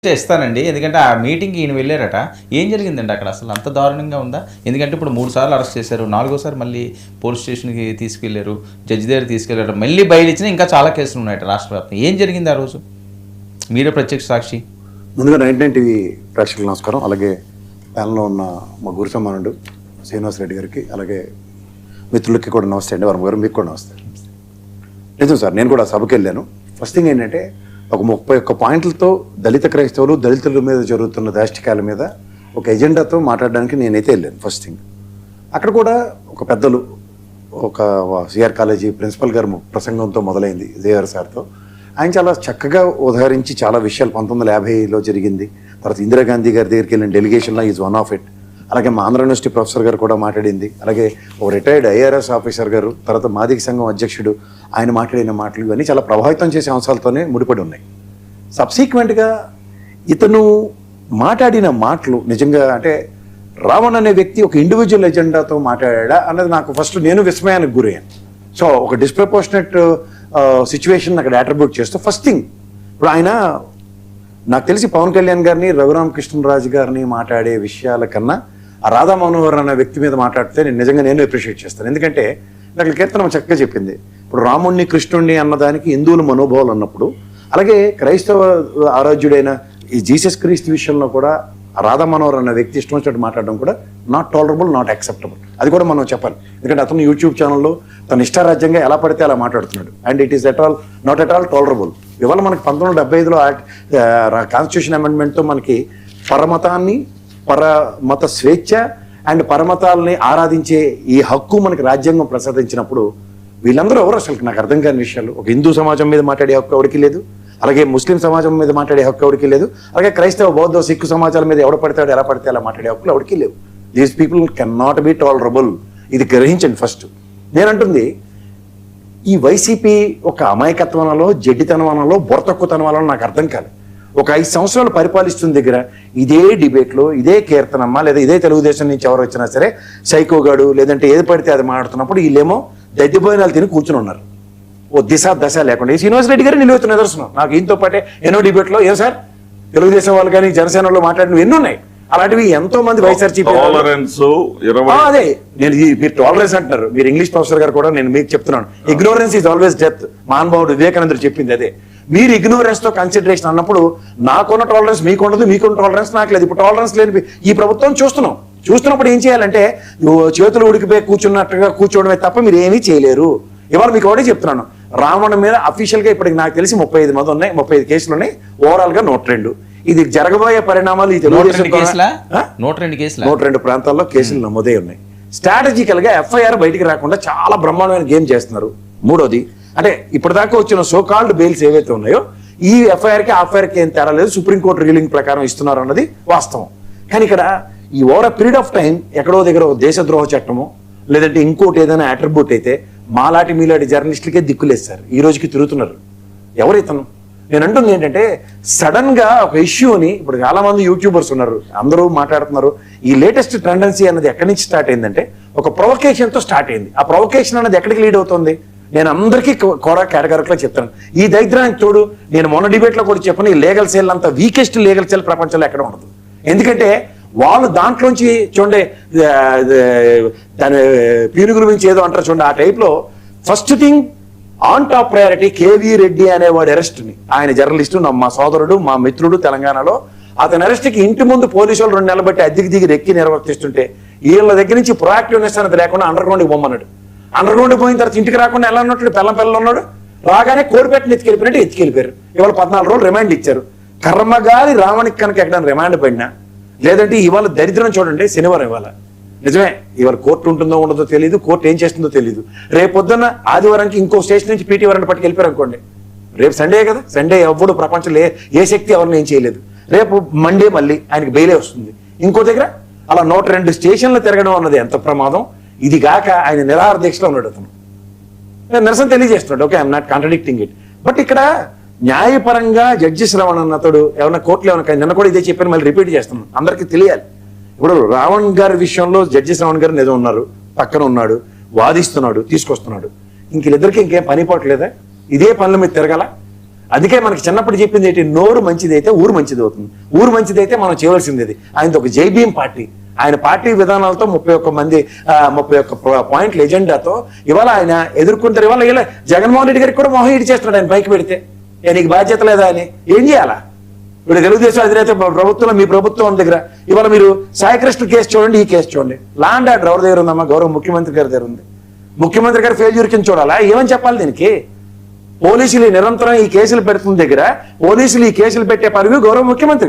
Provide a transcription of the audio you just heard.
చేస్తానండి. ఎందుకంటే ఆ మీటింగ్‌కి ఈయన వెళ్లారట. ఏం జరిగిందండి అక్కడ అసలు అంత దారుణంగా ఉందా? ఎందుకంటే ఇప్పుడు 3 సార్లు అరెస్ట్ చేశారు. నాలుగోసారి మళ్ళీ పోలీస్ స్టేషన్‌కి తీసుకెళ్లారు. జడ్జి దగ్గరికి తీసుకెళ్లారు. మళ్ళీ బెయిల్ ఇచ్చినా ఇంకా చాలా కేసులు ఉన్నాయట రాష్ట్ర వ్యాప్తంగా. ఏం జరిగింది ఆ రోజు? మీరే ప్రత్యక్ష సాక్షి. ముందుగా 99 టీవీ ప్రేక్షకులకు నమస్కారం. అలాగే ప్యానెల్లో ఉన్న మా గురు సమానుడు శ్రీనివాసరెడ్డి గారికి, అలాగే మిత్రులకి కూడా నమస్తే అండి. వర్మ గారు మీకు కూడా నమస్తే. నిజం సార్, నేను కూడా సభకి వెళ్ళాను. ఫస్ట్ థింగ్ ఏంటంటే ఒక 31 పాయింట్లతో దళిత క్రైస్తవులు, దళితుల మీద జరుగుతున్న దాష్టికాల మీద ఒక ఎజెండాతో మాట్లాడడానికి నేనైతే వెళ్ళాను. ఫస్ట్ థింగ్ అక్కడ కూడా ఒక పెద్దలు, ఒక సిఆర్ కాలేజీ ప్రిన్సిపల్ గారు ప్రసంగంతో మొదలైంది జేఆర్ సార్తో. ఆయన చాలా చక్కగా ఉదహరించి చాలా విషయాలు 1950లో జరిగింది. తర్వాత ఇందిరాగాంధీ గారి దగ్గరికి వెళ్ళిన డెలిగేషన్లో ఈజ్ వన్ ఆఫ్ ఇట్. అలాగే మా ఆంధ్ర యూనివర్సిటీ ప్రొఫెసర్ గారు కూడా మాట్లాడింది. అలాగే ఒక రిటైర్డ్ ఐఆర్ఎస్ ఆఫీసర్ గారు, తర్వాత మాదిక సంఘం అధ్యక్షుడు, ఆయన మాట్లాడిన మాటలు ఇవన్నీ చాలా ప్రభావితం చేసే అంశాలతోనే ముడిపడి ఉన్నాయి. సబ్సీక్వెంట్గా ఇతను మాట్లాడిన మాటలు నిజంగా అంటే రావణ్ అనే వ్యక్తి ఒక ఇండివిజువల్ ఎజెండాతో మాట్లాడా అన్నది నాకు ఫస్ట్ నేను విస్మయానికి గురయ్యాను. సో ఒక డిస్ప్రపోర్షనెట్ సిచ్యువేషన్ అక్కడ అట్రిబ్యూట్ చేస్తూ ఫస్ట్ థింగ్ ఇప్పుడు ఆయన నాకు తెలిసి పవన్ కళ్యాణ్ గారిని, రఘురామకృష్ణరాజు గారిని మాట్లాడే విషయాల కన్నా ఆ రాధా మనోహర్ అనే వ్యక్తి మీద మాట్లాడితే నేను అప్రిషియేట్ చేస్తాను. ఎందుకంటే నాకు కీర్తన చక్కగా చెప్పింది. ఇప్పుడు రాముణ్ణి, కృష్ణుణ్ణి అన్నదానికి హిందువుల మనోభావాలు అన్నప్పుడు, అలాగే క్రైస్తవ ఆరాధ్యుడైన ఈ జీసస్ క్రీస్తు విషయంలో కూడా రాధా మనోహర్ అన్న వ్యక్తి ఇష్టం వచ్చినట్టు మాట్లాడడం కూడా నాట్ టాలరబుల్, నాట్ యాక్సెప్టబుల్. అది కూడా మనం చెప్పాలి. ఎందుకంటే అతను యూట్యూబ్ ఛానల్లో తన ఇష్టారాజ్యంగా ఎలా పడితే అలా మాట్లాడుతున్నాడు. And it is not at all tolerable. ఇవాళ మనకి 1975లో కాన్స్టిట్యూషన్ అమెండ్మెంట్తో మనకి పరమతాన్ని, పరమత స్వేచ్ఛ అండ్ పరమతాలని ఆరాధించే ఈ హక్కు మనకి రాజ్యాంగం ప్రసాదించినప్పుడు వీళ్ళందరూ ఎవరు అసలు నాకు అర్థం కాని విషయాలు. ఒక హిందూ సమాజం మీద మాట్లాడే హక్కు ఎవరికి లేదు, అలాగే ముస్లిం సమాజం మీద మాట్లాడే హక్కు ఎవరికి లేదు, అలాగే క్రైస్తవ, బౌద్ధ, సిక్కు సమాజాల మీద ఎవడ పడతాడు ఎలా పడితే అలా మాట్లాడే హక్కులు ఎవరికి లేవు. These people can not be tolerable. ఇది గ్రహించండి ఫస్ట్. నేనంటుంది ఈ వైసీపీ ఒక అమాయకత్వనలో, జడ్డితనవనలో, బొరతక్కుతనవనలో నాకు అర్థం కాలేదు. ఒక 5 సంవత్సరాలు పరిపాలిస్తున్న దగ్గర ఇదే డిబేట్లో, ఇదే కీర్తనమ్మ లేదా ఇదే తెలుగుదేశం నుంచి ఎవరు వచ్చినా సరే సైకోగాడు లేదంటే ఏది పడితే అది మాట్లాడుతున్నప్పుడు వీళ్ళేమో దద్దిపోయినాలు తిని కూర్చుని ఉన్నారు. ఓ దశ లేకుండా. ఈ శ్రీనివాసరెడ్డి గారు నిలువెత్తున నిదర్శనం. నాకు ఈయనతో పాటే ఎన్నో డిబేట్లో ఏం సార్ తెలుగుదేశం వాళ్ళు కానీ జనసేనలో మాట్లాడినవి ఎన్ని ఉన్నాయి. అలాంటివి ఎంతో మంది వైఎస్ఆర్సీపీ అదే నేను మీరు టాలరెన్స్ అంటున్నారు. మీరు ఇంగ్లీష్ ప్రొఫెసర్ గారు కూడా నేను మీకు చెప్తున్నాను, ఇగ్నోరెన్స్ ఈజ్ ఆల్వేస్ డెత్. మహానుభావుడు వివేకానందుడు చెప్పింది అదే. మీరు ఇగ్నోరెన్స్ తో కన్సిడరేషన్ అన్నప్పుడు నాకున్న టాలరెన్స్ మీకు ఉండదు, మీకున్న టాలరెన్స్ నాకు లేదు. ఇప్పుడు టాలరెన్స్ లేని ఈ ప్రభుత్వం చూస్తున్నప్పుడు ఏం చేయాలంటే చేతులు ఉడికిపోయి కూర్చున్నట్టుగా కూర్చోవడమే తప్ప మీరు ఏమీ చేయలేరు. ఇవాళ మీకు ఒకటే చెప్తున్నాను, రావణ మీద అఫీషియల్ గా ఇప్పటికి నాకు తెలిసి 35 మంది ఉన్నాయి, 35 కేసులు ఉన్నాయి. ఓవరాల్ గా 102. ఇది జరగబోయే పరిణామాలు. ఇది 102 ప్రాంతాల్లో కేసులు నమోదై ఉన్నాయి. స్ట్రాటజికల్ గా ఎఫ్ఐఆర్ బయటికి రాకుండా చాలా బ్రహ్మాండమైన గేమ్ చేస్తున్నారు. మూడోది అంటే ఇప్పటిదాకా వచ్చిన సోకాల్డ్ బెయిల్స్ ఏవైతే ఉన్నాయో ఈ ఎఫ్ఐఆర్కి ఆఫ్ఐఆర్కి ఏం తేడా లేదు. సుప్రీంకోర్టు రూలింగ్ ప్రకారం ఇస్తున్నారు అన్నది వాస్తవం. కానీ ఇక్కడ ఈ over a period of time ఎక్కడో దగ్గర దేశద్రోహ చట్టము లేదంటే ఇంకోటి ఏదైనా అట్రిబ్యూట్ అయితే మాలాటి మీలాంటి జర్నలిస్టులకే దిక్కులేస్తారు. ఈ రోజుకి తిరుగుతున్నారు. ఎవరైతను? నేను అంటుంది ఏంటంటే సడన్ గా ఒక ఇష్యూని ఇప్పుడు చాలా మంది యూట్యూబర్స్ ఉన్నారు, అందరూ మాట్లాడుతున్నారు. ఈ లేటెస్ట్ టెండెన్సీ అన్నది ఎక్కడి నుంచి స్టార్ట్ అయిందంటే ఒక ప్రొవకేషన్ తో స్టార్ట్ అయింది. ఆ ప్రొవకేషన్ అనేది ఎక్కడికి లీడ్ అవుతుంది? నేను అందరికీ కూడా కేటగిరీలో చెప్తాను. ఈ దరిద్రానికి తోడు నేను మొన్న డిబేట్ లో కూడా చెప్పాను, ఈ లీగల్ సెల్ అంత వీకెస్ట్ లీగల్ సెల్ ప్రపంచంలో ఎక్కడ ఉండదు. ఎందుకంటే వాళ్ళు దాంట్లోంచి చూడండి దాని పీనుగుల నుంచి ఏదో అంటారు చూడండి, ఆ టైప్ లో first thing on top priority KV Reddy అనేవాడు అరెస్ట్ని. ఆయన జర్నలిస్టు, మా సోదరుడు, మా మిత్రుడు తెలంగాణలో. అతని అరెస్ట్కి ఇంటి ముందు పోలీసు వాళ్ళు 2 నెలలు బట్టి అద్దెకి దిగి రెక్కి నిర్వర్తిస్తుంటే వీళ్ళ దగ్గర నుంచి ప్రొయాక్టివ్నెస్ అనేది లేకుండా అండర్ గ్రౌండ్కి పోమన్నాడు. అండర్ గ్రౌండ్ పోయిన తర్వాత ఇంటికి రాకుండా ఎలా ఉన్నట్లు పిల్లలు ఉన్నాడు. రాగానే కోడిపెట్టని ఎత్తుకెళ్ళిపోయినట్టు ఎత్తుకెళ్ళిపోయారు. ఇవాళ 14 రోజులు రిమాండ్ ఇచ్చారు. కర్మగాలి రావణికి కనుక ఎక్కడైనా రిమాండ్ పడినా లేదంటే ఇవాళ దరిద్రం చూడండి, శనివారం ఇవాళ నిజమే ఇవాళ కోర్టు ఉంటుందో ఉండదో తెలియదు, కోర్టు ఏం చేస్తుందో తెలియదు. రేపు పొద్దున్న ఆదివారానికి ఇంకో స్టేషన్ నుంచి పీటీ వరకు పట్టుకెళ్ళిపోయారు అనుకోండి. రేపు సండే కదా, సండే ఎవ్వడు ప్రపంచంలో ఏ శక్తి ఎవరిని ఏం చేయలేదు. రేపు మండే మళ్ళీ ఆయనకి బెయిలే వస్తుంది. ఇంకో దగ్గర అలా 102 స్టేషన్లు తిరగడం అన్నది ఎంత ప్రమాదం. ఇది గాక ఆయన నిరాహార దీక్షలో ఉన్నాడు. అతను నిరసన తెలియజేస్తున్నాడు. Okay, I'm not contradicting it. But ఇక్కడ న్యాయపరంగా జడ్జి శ్రవణ్ అన్నతోడు ఏమన్నా కోర్టులో ఏమన్నా, నిన్న కూడా ఇదే చెప్పాను, మళ్ళీ రిపీట్ చేస్తున్నాను, అందరికీ తెలియాలి. ఇప్పుడు రావణ్ గారి విషయంలో జడ్జి శ్రవణ్ గారు నిజం ఉన్నారు, పక్కన ఉన్నాడు, వాదిస్తున్నాడు, తీసుకొస్తున్నాడు. వీళ్ళిద్దరికి ఇంకేం పని పోవట్లేదా? ఇదే పనుల మీద తిరగాల? అందుకే మనకి చిన్నప్పుడు చెప్పింది ఏంటి, నోరు మంచిది అయితే ఊరు మంచిది అవుతుంది, ఊరు మంచిది అయితే మనం చేయవలసింది అది. ఆయనది ఒక జై భీమ్ పార్టీ, ఆయన పార్టీ విధానాలతో 31 పాయింట్ల ఎజెండాతో ఇవాళ ఆయన ఎదుర్కొంటారు. ఇవాళ ఇలా జగన్మోహన్ రెడ్డి గారికి కూడా మొహం ఇడి చేస్తున్నాడు ఆయన పైకి పెడితే. నీకు బాధ్యత లేదా అని ఏం చేయాలా? ఇప్పుడు తెలుగుదేశం అధినేత ప్రభుత్వంలో, మీ ప్రభుత్వం దగ్గర ఇవాళ మీరు సాయికృష్ణ కేసు చూడండి, ఈ కేసు చూడండి. లా అండ్ ఆర్డర్ ఎవరి దగ్గర ఉందమ్మా? గౌరవ ముఖ్యమంత్రి గారి దగ్గర ఉంది. ముఖ్యమంత్రి గారు ఫెయిల్యూర్ కింద చూడాలా? ఏమని చెప్పాలి దీనికి? పోలీసులు నిరంతరం ఈ కేసులు పెడుతున్న దగ్గర పోలీసులు ఈ కేసులు పెట్టే పరివి గౌరవ ముఖ్యమంత్రి గారు.